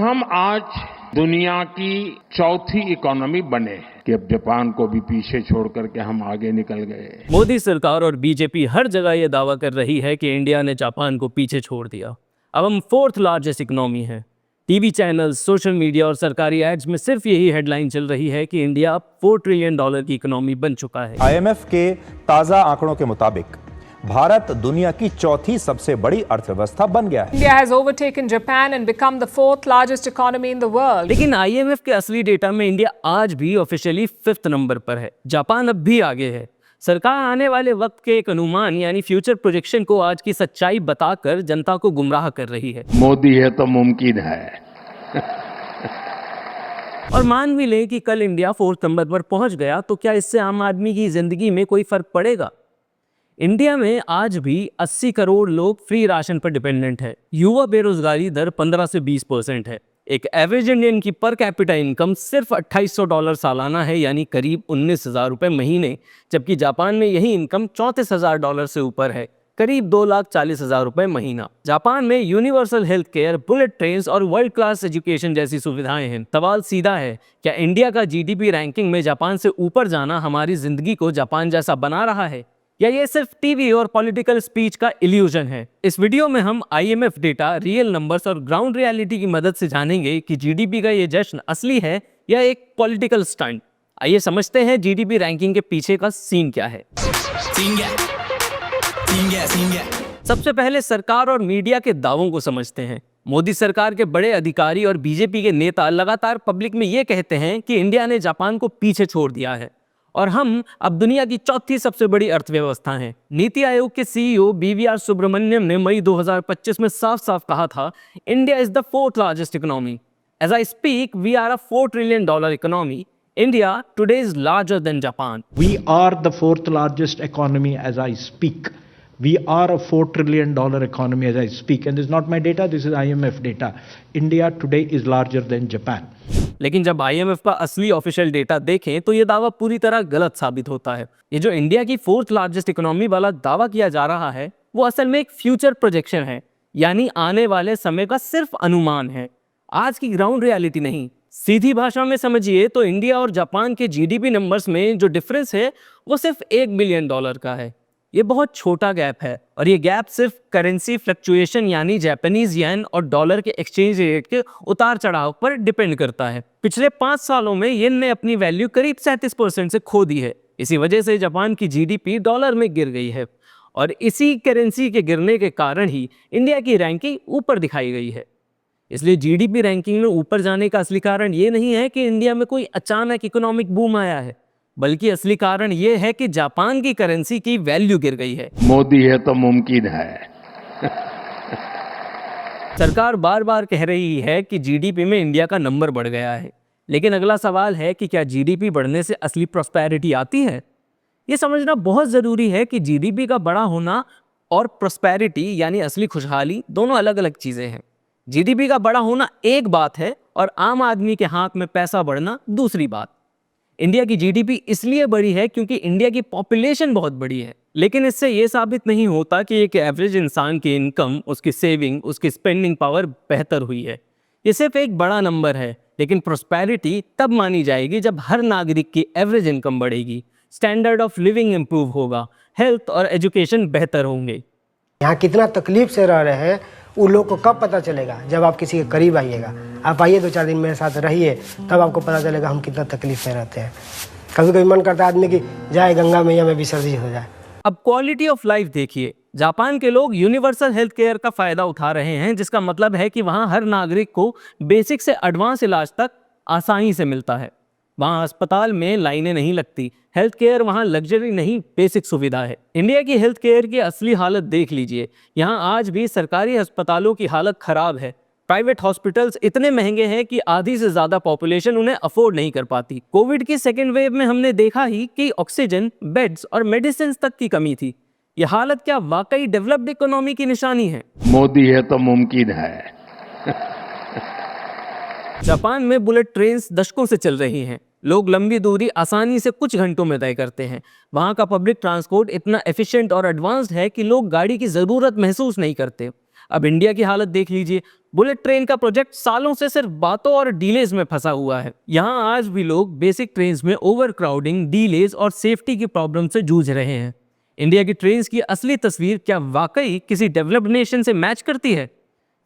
हम आज दुनिया की चौथी इकोनॉमी बने हैं कि अब जापान को भी पीछे छोड़ करके हम आगे निकल गए। मोदी सरकार और बीजेपी हर जगह ये दावा कर रही है कि इंडिया ने जापान को पीछे छोड़ दिया। अब हम फोर्थ लार्जेस्ट इकोनॉमी है। टीवी चैनल्स, सोशल मीडिया और सरकारी एड्स में सिर्फ यही हेडलाइन चल रही है कि इंडिया $4 ट्रिलियन की इकोनॉमी बन चुका है। IMF के ताजा आंकड़ों के मुताबिक भारत दुनिया की चौथी सबसे बड़ी अर्थव्यवस्था बन गया है। India has overtaken Japan and become the fourth largest economy in the world. लेकिन IMF के असली डेटा में इंडिया आज भी ऑफिशियली 5th नंबर पर है। जापान अब भी आगे है। सरकार आने वाले वक्त के एक अनुमान यानी फ्यूचर प्रोजेक्शन को आज की सच्चाई बताकर जनता को गुमराह कर रही है। मोदी है तो मुमकिन है। और मान भी लें कि कल इंडिया 4th नंबर पर पहुंच गया तो क्या इससे आम आदमी की जिंदगी में कोई फर्क पड़ेगा? इंडिया में आज भी 80 करोड़ लोग फ्री राशन पर डिपेंडेंट है। युवा बेरोजगारी दर 15 से 20% है। एक एवरेज इंडियन की पर कैपिटा इनकम सिर्फ $2800 सालाना है, यानी करीब 19,000 रुपये महीने, जबकि जापान में यही इनकम $34,000 से ऊपर है, करीब 2,40,000 रुपये महीना। जापान में universal health care, bullet train और वर्ल्ड क्लास एजुकेशन जैसी सुविधाएं हैं। सवाल सीधा है, क्या इंडिया का GDP रैंकिंग में जापान से ऊपर जाना हमारी जिंदगी को जापान जैसा बना रहा है, या ये सिर्फ टीवी और पॉलिटिकल स्पीच का इल्यूजन है? इस वीडियो में हम IMF डेटा, रियल नंबर्स और ग्राउंड रियलिटी की मदद से जानेंगे कि GDP का ये जश्न असली है या एक पॉलिटिकल स्टंट। आइए समझते हैं GDP रैंकिंग के पीछे का सीन क्या है। सबसे पहले सरकार और मीडिया के दावों को समझते हैं। मोदी सरकार के बड़े अधिकारी और बीजेपी के नेता लगातार पब्लिक में ये कहते हैं कि इंडिया ने जापान को पीछे छोड़ दिया है और हम अब दुनिया की चौथी सबसे बड़ी अर्थव्यवस्था हैं। नीति आयोग के CEO BVR सुब्रमण्यम ने मई 2025 में साफ साफ कहा था, India is the 4th largest economy. As I speak, we are a $4 trillion economy. India today is larger than Japan. We are the 4th largest economy as I speak. We are a $4 trillion economy as I speak. And this is not my data, this is IMF data. India today is larger than Japan. लेकिन जब IMF का असली official data देखें तो ये दावा पूरी तरह गलत साबित होता है। ये जो इंडिया की 4th लार्जेस्ट इकोनॉमी वाला दावा किया जा रहा है वो असल में एक फ्यूचर प्रोजेक्शन है, यानी आने वाले समय का सिर्फ अनुमान है, आज की ग्राउंड रियलिटी नहीं। सीधी भाषा में समझिए तो इंडिया और जापान के GDP नंबर्स में जो डिफरेंस है वो सिर्फ $1 बिलियन का है। ये बहुत छोटा गैप है और ये गैप सिर्फ करेंसी फ्लक्चुएशन यानी जापानीज येन और डॉलर के एक्सचेंज रेट के उतार चढ़ाव पर डिपेंड करता है। पिछले 5 सालों में येन ने अपनी वैल्यू करीब 37% से खो दी है। इसी वजह से जापान की GDP डॉलर में गिर गई है और इसी करेंसी के गिरने के कारण ही इंडिया की रैंकिंग ऊपर दिखाई गई है। इसलिए GDP रैंकिंग में ऊपर जाने का असली कारण ये नहीं है कि इंडिया में कोई अचानक इकोनॉमिक बूम आया है, बल्कि असली कारण ये है कि जापान की करेंसी की वैल्यू गिर गई है। मोदी है तो मुमकिन है। सरकार बार बार कह रही है कि GDP में इंडिया का नंबर बढ़ गया है, लेकिन अगला सवाल है कि क्या GDP बढ़ने से असली प्रॉस्पेरिटी आती है? ये समझना बहुत ज़रूरी है कि GDP का बड़ा होना और प्रॉस्पेरिटी यानी असली खुशहाली दोनों अलग अलग चीज़ें हैं। GDP का बड़ा होना एक बात है और आम आदमी के हाथ में पैसा बढ़ना दूसरी बात। इंडिया की GDP इसलिए बड़ी है क्योंकि इंडिया की पॉपुलेशन बहुत बड़ी है, लेकिन इससे ये साबित नहीं होता कि एक एवरेज इंसान की इनकम, उसकी सेविंग, उसकी स्पेंडिंग पावर बेहतर हुई है। ये सिर्फ एक बड़ा नंबर है, लेकिन प्रॉस्पेरिटी तब मानी जाएगी जब हर नागरिक की एवरेज इनकम बढ़ेगी, स्टैंडर्ड ऑफ लिविंग इंप्रूव होगा, हेल्थ और एजुकेशन बेहतर होंगे। यहाँ कितना तकलीफ से रह रहे हैं उन लोग को कब पता चलेगा? जब आप किसी के करीब आइएगा। आप आइए 2-4 दिन मेरे साथ रहिए, तब आपको पता चलेगा हम कितना तकलीफ में रहते हैं। कभी कभी मन करता है आदमी की जाए गंगा मैया में विसर्जित हो जाए। अब क्वालिटी ऑफ लाइफ देखिए। जापान के लोग यूनिवर्सल हेल्थ केयर का फायदा उठा रहे हैं, जिसका मतलब है कि वहाँ हर नागरिक को बेसिक से एडवांस इलाज तक आसानी से मिलता है। वहाँ अस्पताल में लाइनें नहीं लगती। हेल्थ केयर वहाँ लग्जरी नहीं, बेसिक सुविधा है। इंडिया की हेल्थ केयर की असली हालत देख लीजिए। यहाँ आज भी सरकारी अस्पतालों की हालत खराब है। प्राइवेट हॉस्पिटल्स इतने महंगे हैं कि आधी से ज़्यादा पॉपुलेशन उन्हें अफोर्ड नहीं कर पाती। कोविड की सेकेंड वेव में हमने देखा ही कि ऑक्सीजन, बेड्स और मेडिसिन तक की कमी थी। ये हालत क्या वाकई डेवलप्ड इकोनॉमी की निशानी है? मोदी है तो मुमकिन है। जापान में बुलेट ट्रेन दशकों से चल रही हैं। लोग लंबी दूरी आसानी से कुछ घंटों में तय करते हैं। वहाँ का पब्लिक ट्रांसपोर्ट इतना एफिशिएंट और एडवांस्ड है कि लोग गाड़ी की ज़रूरत महसूस नहीं करते। अब इंडिया की हालत देख लीजिए। बुलेट ट्रेन का प्रोजेक्ट सालों से सिर्फ बातों और डीलेज में फंसा हुआ है। यहाँ आज भी लोग बेसिक ट्रेन्स में ओवर क्राउडिंग, डीलेज और सेफ्टी की प्रॉब्लम से जूझ रहे हैं। इंडिया की ट्रेन्स की असली तस्वीर क्या वाकई किसी डेवलप्ड नेशन से मैच करती है?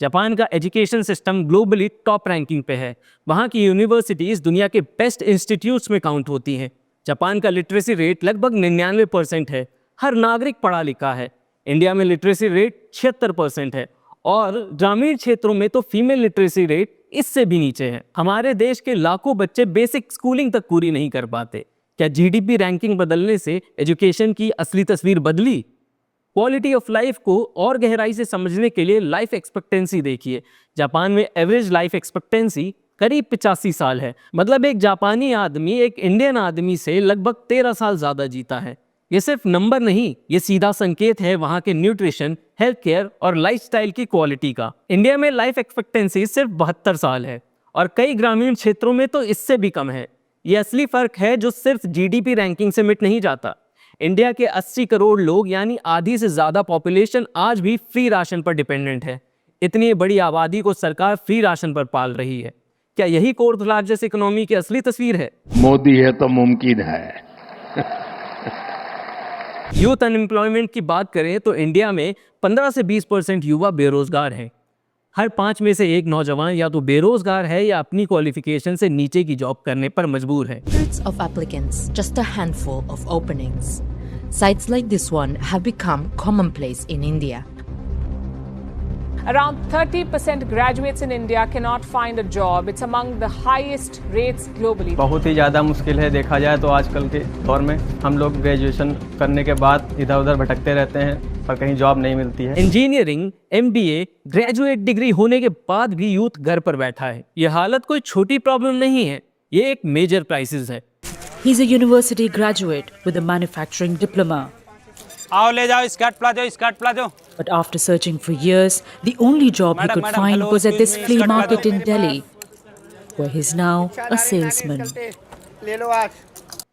जापान का education system globally top ranking पे है। वहाँ की यूनिवर्सिटीज़ दुनिया के बेस्ट इंस्टीट्यूट्स में काउंट होती हैं। जापान का लिटरेसी रेट लगभग 99% है। हर नागरिक पढ़ा लिखा है। इंडिया में लिटरेसी रेट 76% है और ग्रामीण क्षेत्रों में तो फीमेल लिटरेसी रेट इससे भी नीचे है। हमारे देश के लाखों बच्चे बेसिक स्कूलिंग तक पूरी नहीं कर पाते। क्या जीडीपी रैंकिंग बदलने से एजुकेशन की असली तस्वीर बदली? क्वालिटी ऑफ लाइफ को और गहराई से समझने के लिए लाइफ एक्सपेक्टेंसी देखिए। जापान में एवरेज लाइफ एक्सपेक्टेंसी करीब 85 साल है। मतलब एक जापानी आदमी एक इंडियन आदमी से लगभग 13 साल ज़्यादा जीता है। ये सिर्फ नंबर नहीं, ये सीधा संकेत है वहाँ के न्यूट्रिशन, हेल्थ केयर और लाइफस्टाइल की क्वालिटी का। इंडिया में लाइफ एक्सपेक्टेंसी सिर्फ 72 साल है और कई ग्रामीण क्षेत्रों में तो इससे भी कम है। ये असली फ़र्क है जो सिर्फ जीडीपी रैंकिंग से मिट नहीं जाता। इंडिया के 80 करोड़ लोग यानी आधी से ज़्यादा पॉपुलेशन आज भी फ्री राशन पर डिपेंडेंट है। इतनी बड़ी आबादी को सरकार फ्री राशन पर पाल रही है। क्या यही फोर्थ लार्जेस्ट इकोनॉमी की असली तस्वीर है? मोदी है तो मुमकिन है। यूथ अनएम्प्लॉयमेंट की बात करें तो इंडिया में 15 से 20% युवा बेरोजगार हैं। हर 5 में से एक नौजवान या तो बेरोजगार है या अपनी क्वालिफिकेशन से नीचे की जॉब करने पर मजबूर है। Hundreds of applicants, just a handful of openings. Sites like this one have become commonplace in India. Around 30% graduates in India cannot find a job. It's among the highest rates globally. बहुत ही ज़्यादा मुश्किल है। देखा जाए तो आजकल के दौर में हम लोग ग्रेजुएशन करने के बाद इधर उधर भटकते रहते हैं पर कहीं जॉब नहीं मिलती है। इंजीनियरिंग, MBA, ग्रेजुएट डिग्री होने के बाद भी यूथ घर पर बैठा है। ये हालत कोई छोटी प्रॉब्लम नहीं है, ये एक मेजर क्राइसिस है। He's a university graduate with a manufacturing diploma. आओ ले जाओ skirt palazzo. But after searching for years, the only job he could find was at this flea market in Delhi, where he's now a salesman.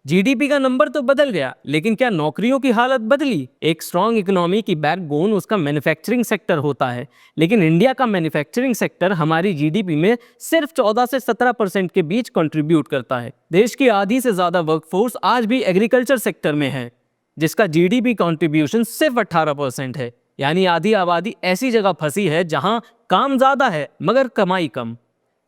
GDP का number तो बदल गया, लेकिन क्या नौकरियों की हालत बदली? एक स्ट्रॉन्ग इकोनॉमी की बैकबोन उसका मैन्युफैक्चरिंग सेक्टर होता है, लेकिन इंडिया का मैन्युफैक्चरिंग सेक्टर हमारी जीडीपी में सिर्फ 14 से 17% के बीच कंट्रीब्यूट करता है। देश की आधी से ज़्यादा वर्कफोर्स आज भी एग्रीकल्चर सेक्टर में है, जिसका जीडीपी कंट्रीब्यूशन सिर्फ 18% है। यानी आधी आबादी ऐसी जगह फंसी है जहां काम ज़्यादा है मगर कमाई कम।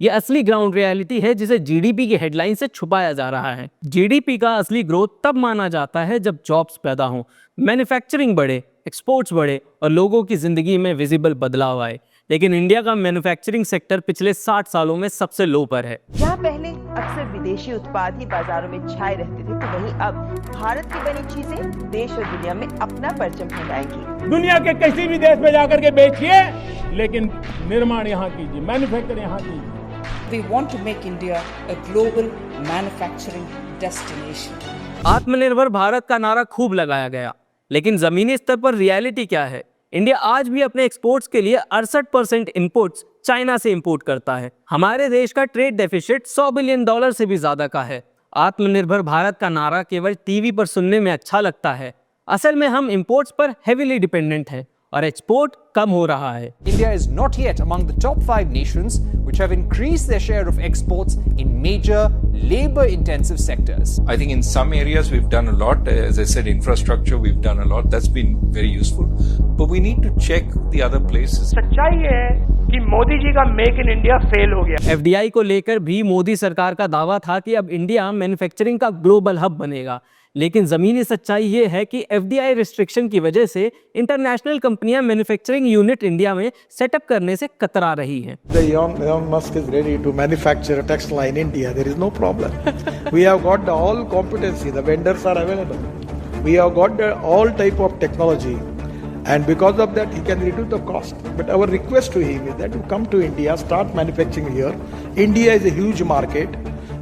ये असली ग्राउंड रियलिटी है जिसे जीडीपी की हेडलाइन से छुपाया जा रहा है। जीडीपी का असली ग्रोथ तब माना जाता है जब जॉब्स पैदा हों, मैन्युफैक्चरिंग बढ़े, एक्सपोर्ट्स बढ़े और लोगों की ज़िंदगी में विजिबल बदलाव आए। लेकिन इंडिया का मैन्युफैक्चरिंग सेक्टर पिछले 60 सालों में सबसे लो पर है। जहाँ पहले अक्सर विदेशी उत्पाद ही बाजारों में छाए रहते थे, तो वहीं अब भारत की बनी चीजें देश और दुनिया में अपना परचम फहराएंगी। दुनिया के किसी भी देश में जाकर के बेचिए, लेकिन निर्माण यहाँ कीजिए, मैन्युफैक्चर यहाँ कीजिए। We want to make India a global manufacturing destination. आत्मनिर्भर भारत का नारा खूब लगाया गया, लेकिन जमीनी स्तर पर रियलिटी क्या है? इंडिया आज भी अपने एक्सपोर्ट्स के लिए 68% इनपुट्स चाइना से इंपोर्ट करता है। हमारे देश का ट्रेड डेफिसिट $100 बिलियन से भी ज्यादा का है। आत्मनिर्भर भारत का नारा केवल टीवी पर सुनने में अच्छा लगता है। असल में हम इंपोर्ट्स पर हेवीली डिपेंडेंट हैं और एक्सपोर्ट कम हो रहा है। India is not yet among the top 5 nations which have increased their share of exports in major labor-intensive sectors. I think in some areas we've done a lot. As I said, infrastructure we've done a lot. That's been very useful. But we need to check the other places. सच्चाई ये है कि मोदी जी का make in India fail हो गया। FDI को लेकर भी मोदी सरकार का दावा था कि अब इंडिया मैन्युफैक्चरिंग का ग्लोबल हब बनेगा, लेकिन जमीनी सच्चाई ये है कि FDI रिस्ट्रिक्शन की वजह से इंटरनेशनल कंपनियां मैन्युफैक्चरिंग यूनिट इंडिया में सेटअप करने से कतरा रही हैं। Elon Musk is ready to manufacture a textile in India. There is no problem. We have got the all competency. The vendors are available. We have got the all type of technology, and because of that, he can reduce the cost. But our request to him is that to come to India, start manufacturing here. India is a huge market.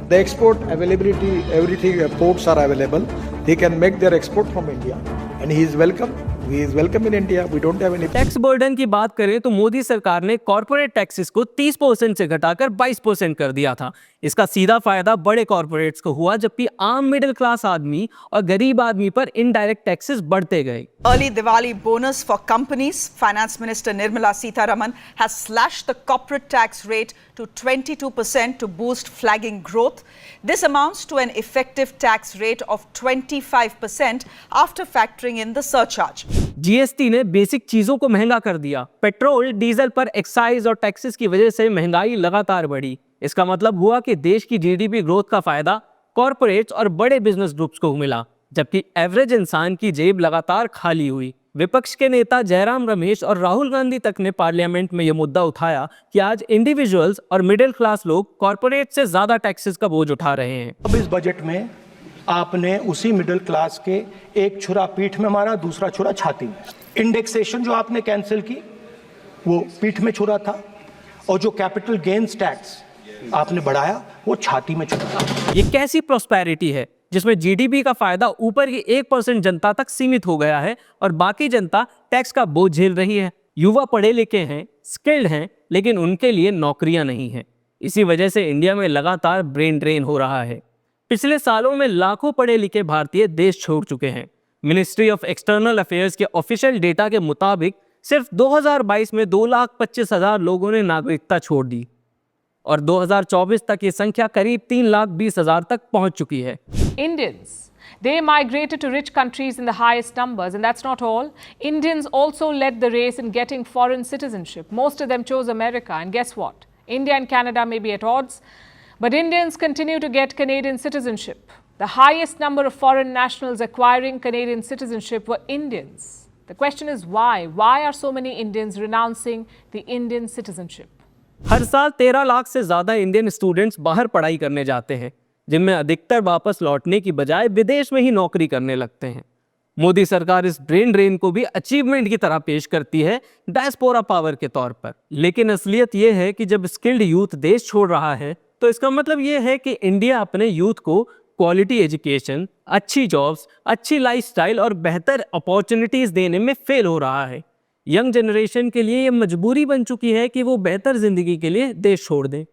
The export availability, everything, ports are available. They can make their export from India, and he is welcome. We is welcome in India. We don't have any. Tax burden की बात करें तो मोदी सरकार ने corporate taxes को 30% से घटाकर 22% कर दिया था। इसका सीधा फायदा बड़े कॉर्पोरेट्स को हुआ, जबकि आम मिडिल क्लास आदमी और गरीब आदमी पर इनडायरेक्ट टैक्सेस बढ़ते गए। Early Diwali bonus for companies. Finance Minister Nirmala Sitharaman has slashed the corporate tax rate to 22% to boost flagging growth. This amounts to an effective tax rate of 25% after factoring in the surcharge. GST ने basic चीजों को महंगा कर दिया। Petrol, diesel पर excise और taxes की वजह से महंगाई लगातार बढ़ी। इसका मतलब हुआ कि देश की जीडीपी ग्रोथ का फायदा कॉर्पोरेट्स और बड़े बिजनेस ग्रुप्स को मिला, जबकि एवरेज इंसान की जेब लगातार खाली हुई। विपक्ष के नेता जयराम रमेश और राहुल गांधी तक ने पार्लियामेंट में यह मुद्दा उठाया कि आज इंडिविजुअल्स और मिडिल क्लास लोग कॉर्पोरेट से ज्यादा टैक्सेस का बोझ उठा रहे हैं। अब इस बजट में आपने उसी मिडिल क्लास के एक छुरा पीठ में मारा, दूसरा छुरा छाती में। इंडेक्सेशन जो आपने कैंसिल की वो पीठ में छुरा था, और जो कैपिटल गेन्स टैक्स आपने बढ़ाया वो छाती में छुरा था। ये कैसी प्रॉस्पेरिटी है जिसमें जीडीपी का फायदा ऊपर की 1% जनता तक सीमित हो गया है और बाकी जनता टैक्स का बोझ झेल रही है। युवा पढ़े लिखे हैं, स्किल्ड हैं, लेकिन उनके लिए नौकरियां नहीं हैं। इसी वजह से इंडिया में लगातार ब्रेन ड्रेन हो रहा है। पिछले सालों में लाखों पढ़े लिखे भारतीय देश छोड़ चुके हैं। मिनिस्ट्री ऑफ एक्सटर्नल अफेयर्स के ऑफिशियल डेटा के मुताबिक सिर्फ 2022 में 2,25,000 लोगों ने नागरिकता छोड़ दी और 2024 तक ये संख्या करीब 3,20,000 तक पहुंच चुकी है। Indians, they migrated to rich countries in the highest numbers, and that's not all. Indians also led the race in getting foreign citizenship. Most of them chose America, and guess what? India and Canada may be at odds, but Indians continue to get Canadian citizenship. The highest number of foreign nationals acquiring Canadian citizenship were Indians. The question is why? Why are so many Indians renouncing the Indian citizenship? हर साल 13 लाख से ज्यादा Indian students बाहर पढ़ाई करने जाते हैं, जिनमें अधिकतर वापस लौटने की बजाय विदेश में ही नौकरी करने लगते हैं। मोदी सरकार इस ब्रेन ड्रेन को भी अचीवमेंट की तरह पेश करती है, डायस्पोरा पावर के तौर पर। लेकिन असलियत यह है कि जब स्किल्ड यूथ देश छोड़ रहा है तो इसका मतलब यह है कि इंडिया अपने यूथ को क्वालिटी एजुकेशन, अच्छी जॉब्स, अच्छी लाइफस्टाइल और बेहतर अपॉर्चुनिटीज देने में फेल हो रहा है। यंग जनरेशन के लिए ये मजबूरी बन चुकी है कि वो बेहतर जिंदगी के लिए देश छोड़ दें।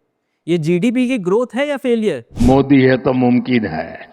ये जीडीपी की ग्रोथ है या फेलियर? मोदी है तो मुमकिन है।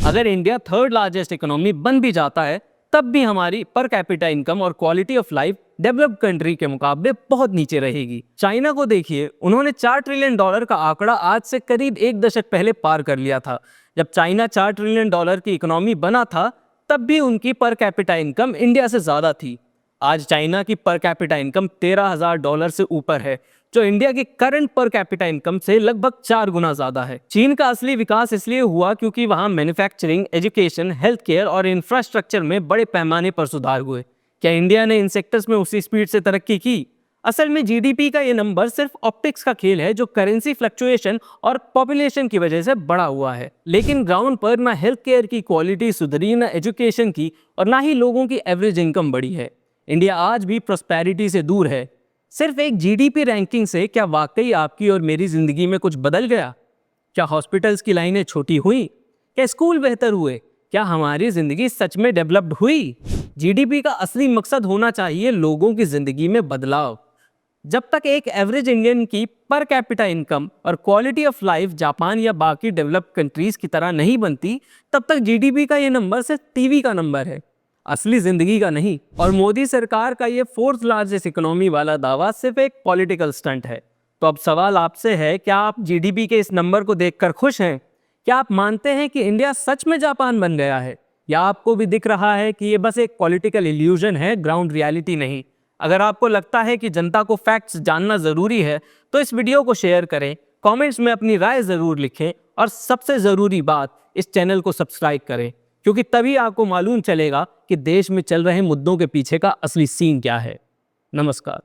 अगर इंडिया थर्ड लार्जेस्ट इकोनॉमी बन भी जाता है तब भी हमारी पर कैपिटा इनकम और quality of life developed country के मुकाबले बहुत नीचे रहेगी। चाइना को देखिए, उन्होंने $4 ट्रिलियन का आंकड़ा आज से करीब 1 दशक पहले पार कर लिया था। जब चाइना $4 ट्रिलियन की इकोनॉमी बना था तब भी उनकी पर कैपिटा इनकम इंडिया से ज्यादा थी। आज चाइना की पर कैपिटा इनकम $13,000 से ऊपर है, जो इंडिया की करंट पर कैपिटा इनकम से लगभग 4 गुना ज्यादा है। चीन का असली विकास इसलिए हुआ क्योंकि वहां मैन्युफैक्चरिंग, एजुकेशन, हेल्थ केयर और इंफ्रास्ट्रक्चर में बड़े पैमाने पर सुधार हुए। क्या इंडिया ने इन सेक्टर्स में उसी स्पीड से तरक्की की? असल में जीडीपी का ये नंबर सिर्फ ऑप्टिक्स का खेल है, जो करेंसी फ्लक्चुएशन और पॉपुलेशन की वजह से बढ़ा हुआ है। लेकिन ग्राउंड पर ना हेल्थ केयर की क्वालिटी सुधरी, ना एजुकेशन की, और ना ही लोगों की एवरेज इनकम बढ़ी है। इंडिया आज भी प्रॉस्पेरिटी से दूर है। सिर्फ एक जीडीपी रैंकिंग से क्या वाकई आपकी और मेरी जिंदगी में कुछ बदल गया? क्या हॉस्पिटल्स की लाइनें छोटी हुई? क्या स्कूल बेहतर हुए? क्या हमारी जिंदगी सच में डेवलप्ड हुई? जीडीपी का असली मकसद होना चाहिए लोगों की जिंदगी में बदलाव। जब तक एक एवरेज इंडियन की पर कैपिटा इनकम और क्वालिटी ऑफ लाइफ जापान या बाकी डेवलप्ड कंट्रीज की तरह नहीं बनती, तब तक जीडीपी का ये नंबर सिर्फ टीवी का नंबर है, असली जिंदगी का नहीं। और मोदी सरकार का ये 4th लार्जेस्ट इकोनॉमी वाला दावा सिर्फ एक पॉलिटिकल स्टंट है। तो अब सवाल आपसे है, क्या आप जीडीपी के इस नंबर को देखकर खुश हैं? क्या आप मानते हैं कि इंडिया सच में जापान बन गया है, या आपको भी दिख रहा है कि ये बस एक पॉलिटिकल इल्यूजन है, ग्राउंड रियलिटी नहीं? अगर आपको लगता है कि जनता को फैक्ट्स जानना जरूरी है तो इस वीडियो को शेयर करें, कमेंट्स में अपनी राय जरूर लिखें, और सबसे जरूरी बात, इस चैनल को सब्सक्राइब करें, क्योंकि तभी आपको मालूम चलेगा कि देश में चल रहे मुद्दों के पीछे का असली सीन क्या है। नमस्कार।